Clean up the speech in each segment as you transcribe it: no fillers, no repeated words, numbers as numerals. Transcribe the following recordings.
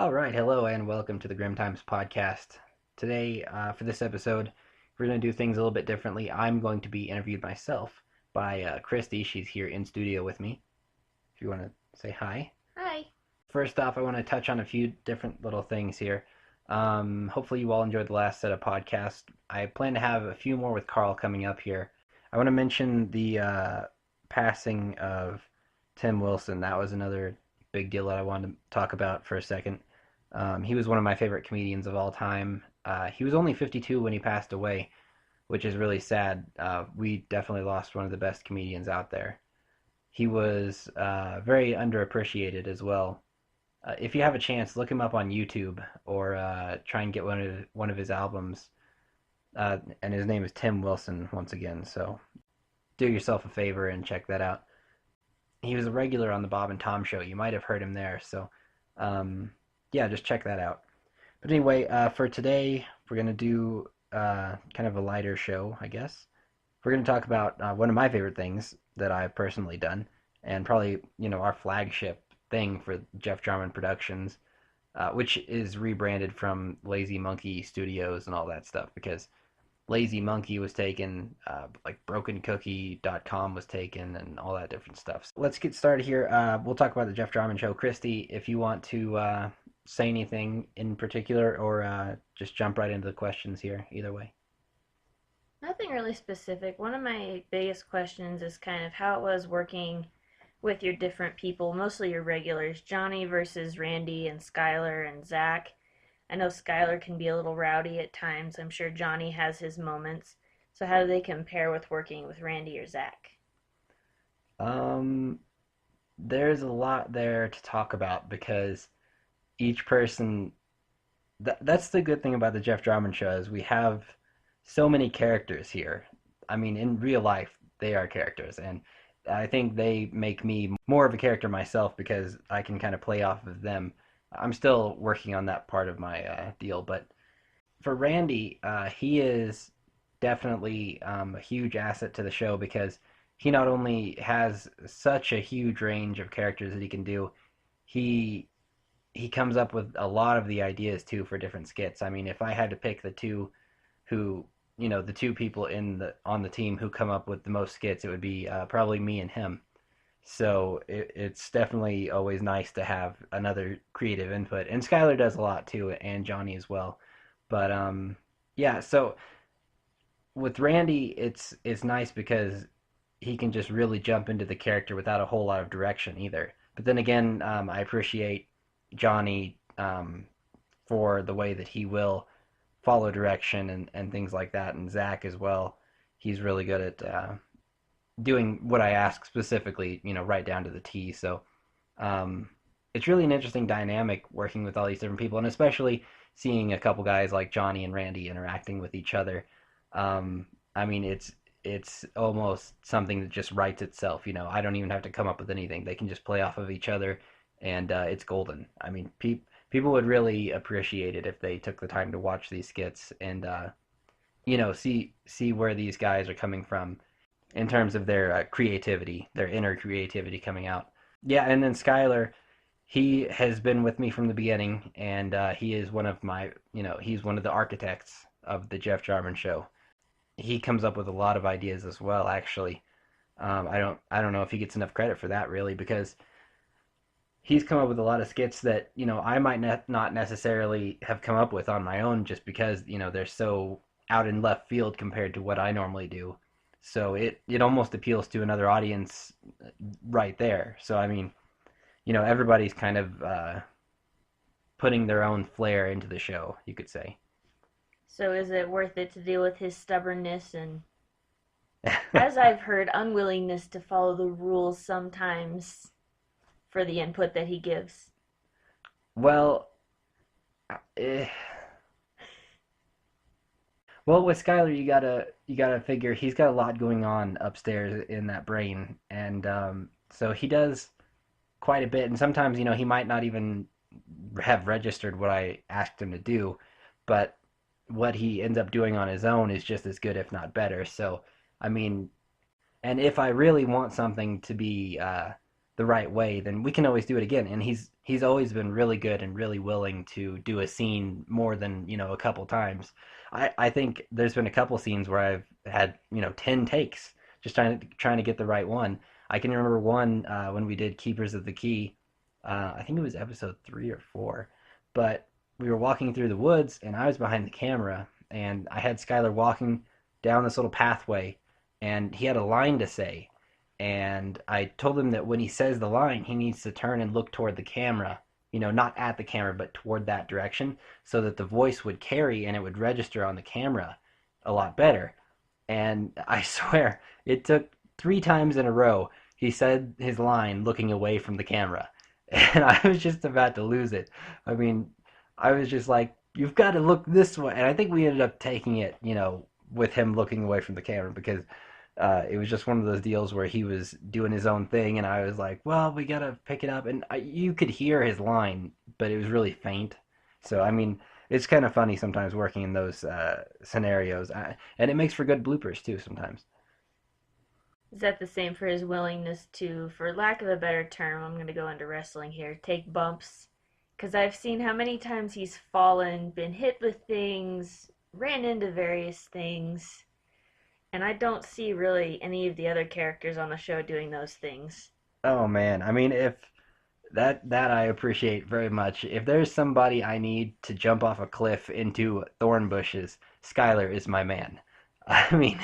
All right, hello and welcome to the Grimm Times podcast. Today, for this episode, we're going to do things a little bit differently. I'm going to be interviewed myself by Christy. She's here in studio with me. If you want to say hi. Hi. First off, I want to touch on a few different little things here. Hopefully, you all enjoyed the last set of podcasts. I plan to have a few more with Carl coming up here. I want to mention the passing of Tim Wilson. That was another big deal that I wanted to talk about for a second. He was one of my favorite comedians of all time. He was only 52 when he passed away, which is really sad. We definitely lost one of the best comedians out there. He was very underappreciated as well. If you have a chance, look him up on YouTube or try and get one of his albums. And his name is Tim Wilson once again. So do yourself a favor and check that out. He was a regular on the Bob and Tom show. You might have heard him there. So yeah, just check that out. But anyway, for today, we're going to do kind of a lighter show, I guess. We're going to talk about one of my favorite things that I've personally done, and probably, our flagship thing for Jeff Jarman Productions, which is rebranded from Lazy Monkey Studios and all that stuff, because Lazy Monkey was taken, like BrokenCookie.com was taken, and all that different stuff. So let's get started here. We'll talk about the Jeff Jarman Show. Christy, if you want to say anything in particular, or just jump right into the questions here, either way. Nothing really specific. One of my biggest questions is kind of how it was working with your different people, mostly your regulars, Johnny versus Randy and Skylar and Zach. I know Skylar can be a little rowdy at times. I'm sure Johnny has his moments. So how do they compare with working with Randy or Zach? Um, there's a lot there to talk about because each person that's the good thing about the Jeff Jarman show is we have so many characters here. I mean, in real life, they are characters, and I think they make me more of a character myself because I can kind of play off of them. I'm still working on that part of my deal, but for Randy, he is definitely a huge asset to the show because he not only has such a huge range of characters that he can do, he he comes up with a lot of the ideas too for different skits. I mean, if I had to pick the two who, the two people in the on the team who come up with the most skits, it would be probably me and him. So it's definitely always nice to have another creative input, and Skylar does a lot too, and Johnny as well. But yeah. So with Randy, it's nice because he can just really jump into the character without a whole lot of direction either. But then again, I appreciate Johnny for the way that he will follow direction and things like that, and Zach as well. He's really good at doing what I ask specifically, right down to the T. So um, it's really an interesting dynamic working with all these different people, and especially seeing a couple guys like Johnny and Randy interacting with each other. I mean, it's almost something that just writes itself. I don't even have to come up with anything. They can just play off of each other, and it's golden. I mean, people would really appreciate it if they took the time to watch these skits and see where these guys are coming from in terms of their creativity, their inner creativity coming out. Yeah, and then Skylar, he has been with me from the beginning, and he is one of my, he's one of the architects of the Jeff Jarman Show. He comes up with a lot of ideas as well. Actually, I don't know if he gets enough credit for that really because he's come up with a lot of skits that I might not necessarily have come up with on my own just because they're so out in left field compared to what I normally do. So it almost appeals to another audience right there. So I mean, everybody's kind of putting their own flair into the show, you could say. So is it worth it to deal with his stubbornness and, as I've heard, unwillingness to follow the rules sometimes for the input that he gives? Well, eh, well, with Skylar, you gotta figure he's got a lot going on upstairs in that brain, and so he does quite a bit. And sometimes, he might not even have registered what I asked him to do, but what he ends up doing on his own is just as good, if not better. So, I mean, and if I really want something to be the right way, then we can always do it again. And he's always been really good and really willing to do a scene more than, a couple times. I think there's been a couple scenes where I've had, 10 takes just trying to get the right one. I can remember one when we did Keepers of the Key. I think it was episode 3 or 4, but we were walking through the woods and I was behind the camera and I had Skylar walking down this little pathway and he had a line to say, and I told him that when he says the line, he needs to turn and look toward the camera, not at the camera, but toward that direction, so that the voice would carry and it would register on the camera a lot better. And I swear, it took 3 times in a row. He said his line looking away from the camera. And I was just about to lose it. I mean, I was just like, you've got to look this way. And I think we ended up taking it, with him looking away from the camera because it was just one of those deals where he was doing his own thing, and I was like, "Well, we gotta pick it up." And you could hear his line, but it was really faint. So I mean, it's kind of funny sometimes working in those scenarios, and it makes for good bloopers too sometimes. Is that the same for his willingness to, for lack of a better term, I'm going to go into wrestling here, take bumps? Because I've seen how many times he's fallen, been hit with things, ran into various things, and I don't see really any of the other characters on the show doing those things. Oh man, I mean, if that I appreciate very much. If there's somebody I need to jump off a cliff into thorn bushes, Skylar is my man. I mean,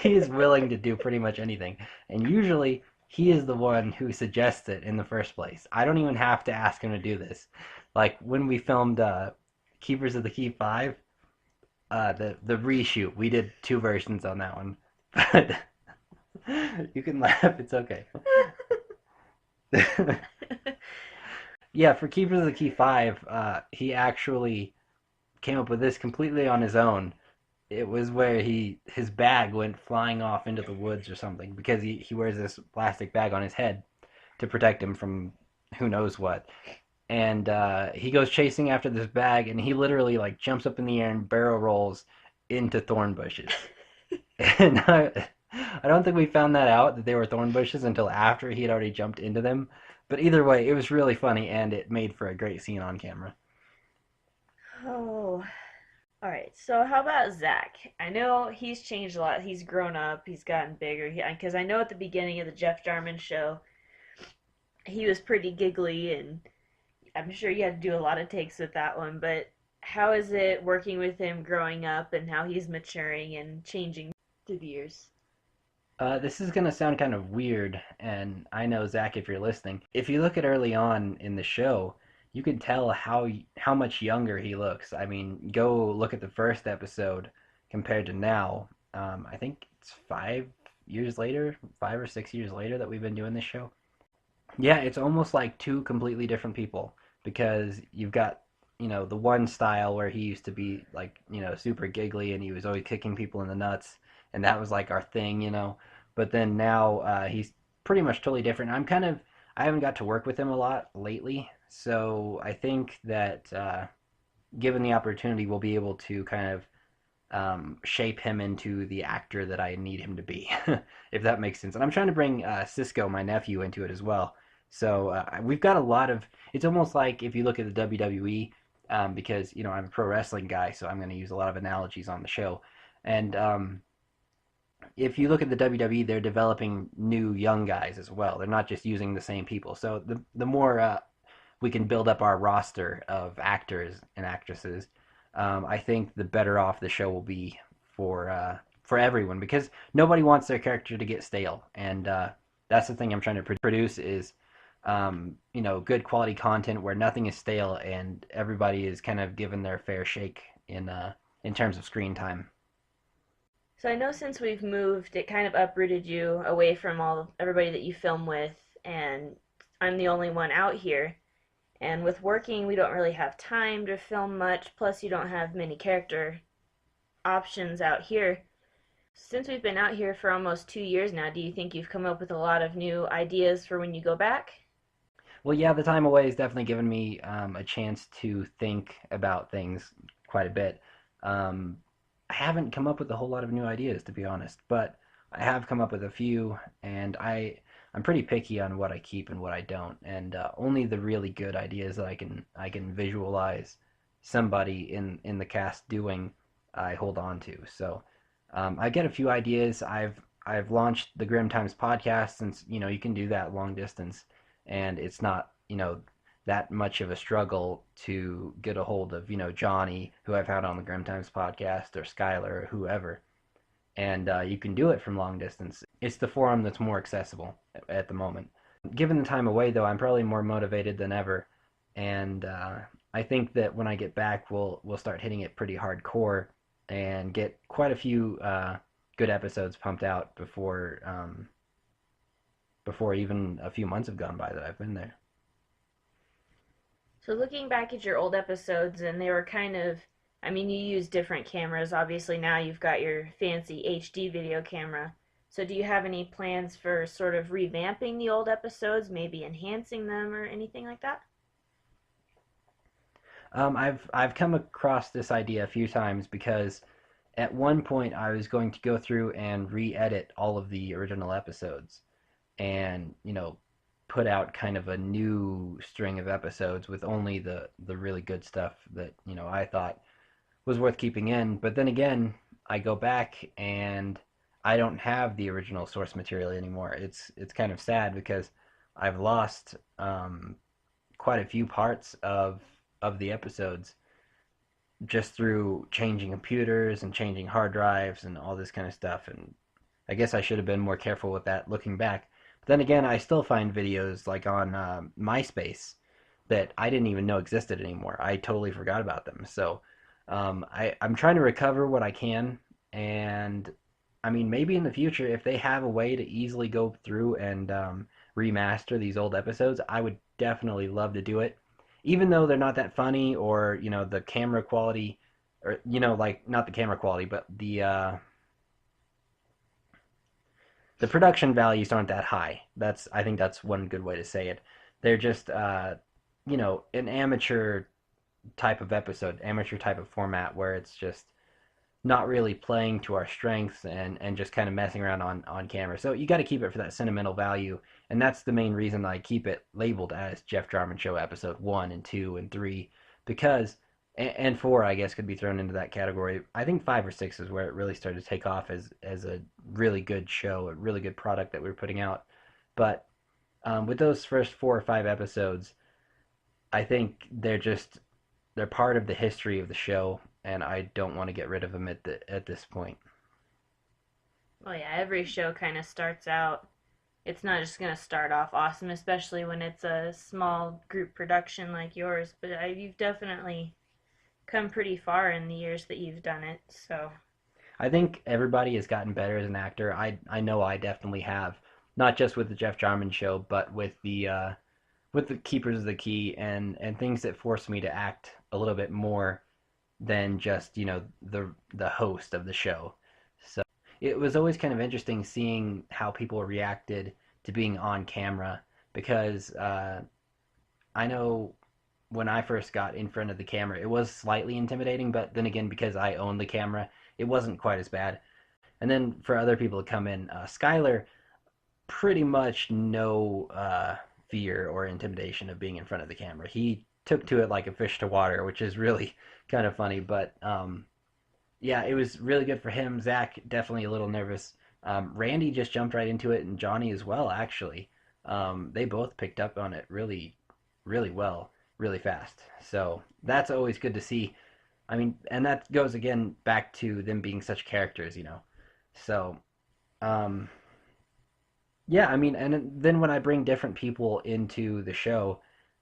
he is willing to do pretty much anything, and usually he is the one who suggests it in the first place. I don't even have to ask him to do this. Like when we filmed Keepers of the Key 5, the reshoot, we did 2 versions on that one. But you can laugh, it's okay. Yeah, for Keepers of the Key 5, he actually came up with this completely on his own. It was where his bag went flying off into the woods or something because he wears this plastic bag on his head to protect him from who knows what. And he goes chasing after this bag, and he literally like jumps up in the air and barrel rolls into thorn bushes. And I don't think we found that out that they were thorn bushes until after he had already jumped into them. But either way, it was really funny, and it made for a great scene on camera. Oh, all right. So how about Zach? I know he's changed a lot. He's grown up. He's gotten bigger. Because I know at the beginning of the Jeff Jarman show, he was pretty giggly, and I'm sure you had to do a lot of takes with that one. But how is it working with him growing up, and how he's maturing and changing through the years? This is gonna sound kind of weird, and I know Zach, if you're listening, if you look at early on in the show, you can tell how much younger he looks. I mean, go look at the first episode compared to now. I think it's 5 years later, 5 or 6 years later that we've been doing this show. Yeah, it's almost like two completely different people because you've got, the one style where he used to be like, super giggly and he was always kicking people in the nuts and that was like our thing. But then now he's pretty much totally different. I haven't got to work with him a lot lately, so I think that given the opportunity, we'll be able to kind of shape him into the actor that I need him to be, if that makes sense. And I'm trying to bring Cisco, my nephew, into it as well. So we've got a lot of. It's almost like if you look at the WWE, because I'm a pro wrestling guy, so I'm going to use a lot of analogies on the show. And if you look at the WWE, they're developing new young guys as well. They're not just using the same people. So the more we can build up our roster of actors and actresses, I think the better off the show will be for everyone because nobody wants their character to get stale, and that's the thing I'm trying to produce is good quality content where nothing is stale and everybody is kind of given their fair shake in terms of screen time. So I know since we've moved, it kind of uprooted you away from all everybody that you film with, and I'm the only one out here. And with working, we don't really have time to film much, plus you don't have many character options out here. Since we've been out here for almost 2 years now, do you think you've come up with a lot of new ideas for when you go back? Well, yeah, the time away has definitely given me a chance to think about things quite a bit. Um, I haven't come up with a whole lot of new ideas, to be honest, but I have come up with a few, and I'm pretty picky on what I keep and what I don't, and only the really good ideas that I can visualize somebody in the cast doing, I hold on to. So I get a few ideas. I've launched the Grimm Times podcast, since you can do that long distance, and it's not that much of a struggle to get a hold of Johnny, who I've had on the Grimm Times podcast, or Skyler, or whoever, and you can do it from long distance. It's the forum that's more accessible at the moment. Given the time away, though, I'm probably more motivated than ever, and I think that when I get back, we'll start hitting it pretty hardcore and get quite a few good episodes pumped out before even a few months have gone by that I've been there. So looking back at your old episodes, and they were kind of, I mean, you use different cameras. Obviously, now you've got your fancy HD video camera. So do you have any plans for sort of revamping the old episodes, maybe enhancing them or anything like that? I've come across this idea a few times because at one point I was going to go through and re-edit all of the original episodes, and put out kind of a new string of episodes with only the really good stuff that I thought was worth keeping in. But then again, I go back and I don't have the original source material anymore. It's kind of sad because I've lost quite a few parts of the episodes just through changing computers and changing hard drives and all this kind of stuff. And I guess I should have been more careful with that looking back. But then again, I still find videos like on MySpace that I didn't even know existed anymore. I totally forgot about them. So I'm trying to recover what I can. And I mean, maybe in the future, if they have a way to easily go through and remaster these old episodes, I would definitely love to do it. Even though they're not that funny, or the camera quality, or like, not the camera quality, but the production values aren't that high. I think that's one good way to say it. They're just an amateur type of episode, amateur type of format, where it's just not really playing to our strengths, and just kind of messing around on camera. So you got to keep it for that sentimental value, and that's the main reason I keep it labeled as Jeff Jarman Show episode 1 and 2 and 3, because and 4, I guess, could be thrown into that category. I think 5 or 6 is where it really started to take off as a really good show, a really good product that we were putting out. But with those first 4 or 5 episodes, I think they're part of the history of the show, and I don't want to get rid of them at this point. Well, yeah, every show kind of starts out, it's not just going to start off awesome, especially when it's a small group production like yours. But you've definitely come pretty far in the years that you've done it. So, I think everybody has gotten better as an actor. I know I definitely have, not just with the Jeff Jarman Show, but with the Keepers of the Key, and things that force me to act a little bit more than just the host of the show. So it was always kind of interesting seeing how people reacted to being on camera, because I know when I first got in front of the camera, it was slightly intimidating, but then again, because I owned the camera, it wasn't quite as bad. And then for other people to come in, Skyler, pretty much no fear or intimidation of being in front of the camera. He took to it like a fish to water, which is really kind of funny. But yeah, it was really good for him. Zach, definitely a little nervous. Randy just jumped right into it, and Johnny as well, actually. They both picked up on it really, really well, really fast. So that's always good to see. I mean, and that goes again back to them being such characters. So, um, yeah, I mean, and then when I bring different people into the show,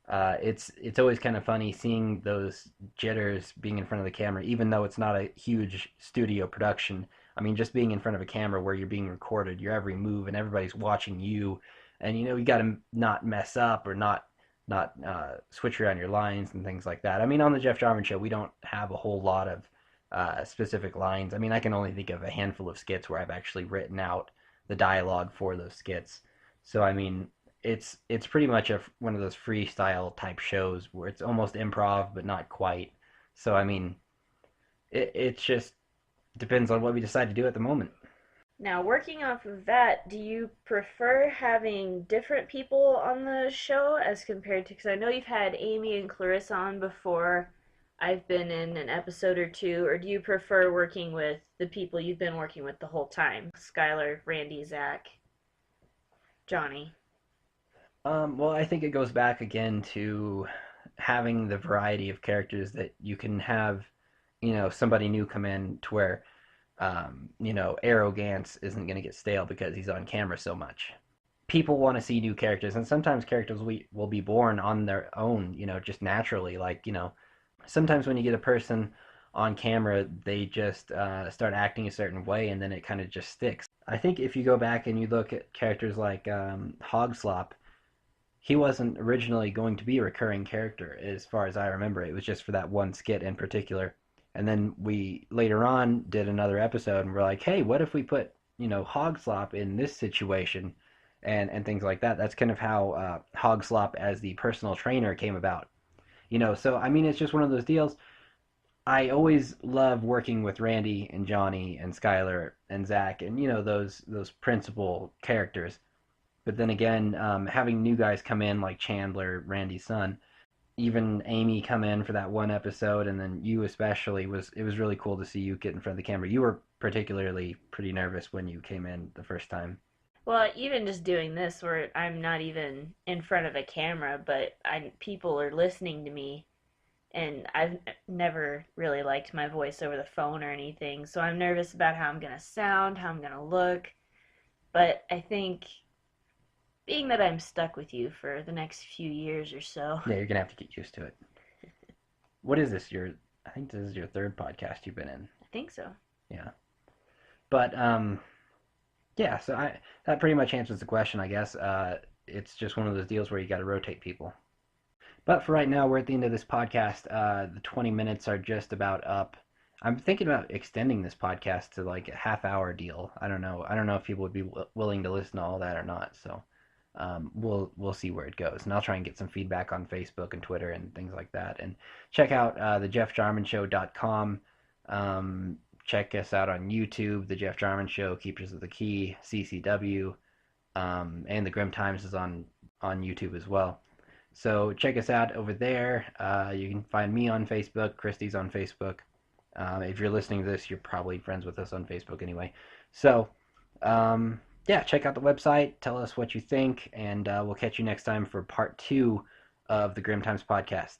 it's always kind of funny seeing those jitters being in front of the camera, even though it's not a huge studio production. I mean, just being in front of a camera where you're being recorded, your every move, and everybody's watching you, and you got to not mess up, or not switch around your lines and things like that. I mean, on the Jeff Jarman Show, we don't have a whole lot of specific lines. I mean, I can only think of a handful of skits where I've actually written out the dialogue for those skits. So I mean, it's pretty much one of those freestyle type shows where it's almost improv but not quite. So I mean, it just depends on what we decide to do at the moment. Now, working off of that, do you prefer having different people on the show as compared to, because I know you've had Amy and Clarissa on before I've been in an episode or two, or do you prefer working with the people you've been working with the whole time? Skylar, Randy, Zach, Johnny. Well, I think it goes back again to having the variety of characters that you can have, somebody new come in to where, arrogance isn't going to get stale because he's on camera so much. People want to see new characters, and sometimes characters will be born on their own, just naturally. Like, sometimes when you get a person on camera, they just start acting a certain way, and then it kind of just sticks. I think if you go back and you look at characters like Hogslop, he wasn't originally going to be a recurring character, as far as I remember. It was just for that one skit in particular. And then we later on did another episode, and we're like, hey, what if we put Hogslop in this situation, and things like that. That's kind of how Hogslop as the personal trainer came about. So I mean, it's just one of those deals. I always love working with Randy and Johnny and Skyler and Zach and those principal characters. But then again, having new guys come in like Chandler, Randy's son, even Amy come in for that one episode, and then you especially it was really cool to see you get in front of the camera. You were particularly pretty nervous when you came in the first time. Well, even just doing this where I'm not even in front of a camera, but people are listening to me, and I've never really liked my voice over the phone or anything, so I'm nervous about how I'm going to sound, how I'm going to look. But I think being that I'm stuck with you for the next few years or so, Yeah, you're gonna have to get used to it. What is this? I think this is your third podcast you've been in. I think so. Yeah, but yeah. So that pretty much answers the question, I guess. It's just one of those deals where you got to rotate people. But for right now, we're at the end of this podcast. The 20 minutes are just about up. I'm thinking about extending this podcast to like a half-hour deal. I don't know. I don't know if people would be willing to listen to all that or not. So we'll see where it goes, and I'll try and get some feedback on Facebook and Twitter and things like that. And check out the jeffjarmanshow.com. Check us out on YouTube, The Jeff Jarman Show, Keepers of the Key, CCW, and the Grimm Times is on YouTube as well. So check us out over there. You can find me on Facebook. Christy's on Facebook. If you're listening to this, you're probably friends with us on Facebook anyway. So, yeah, check out the website. Tell us what you think, and we'll catch you next time for part 2 of the Grimm Times podcast.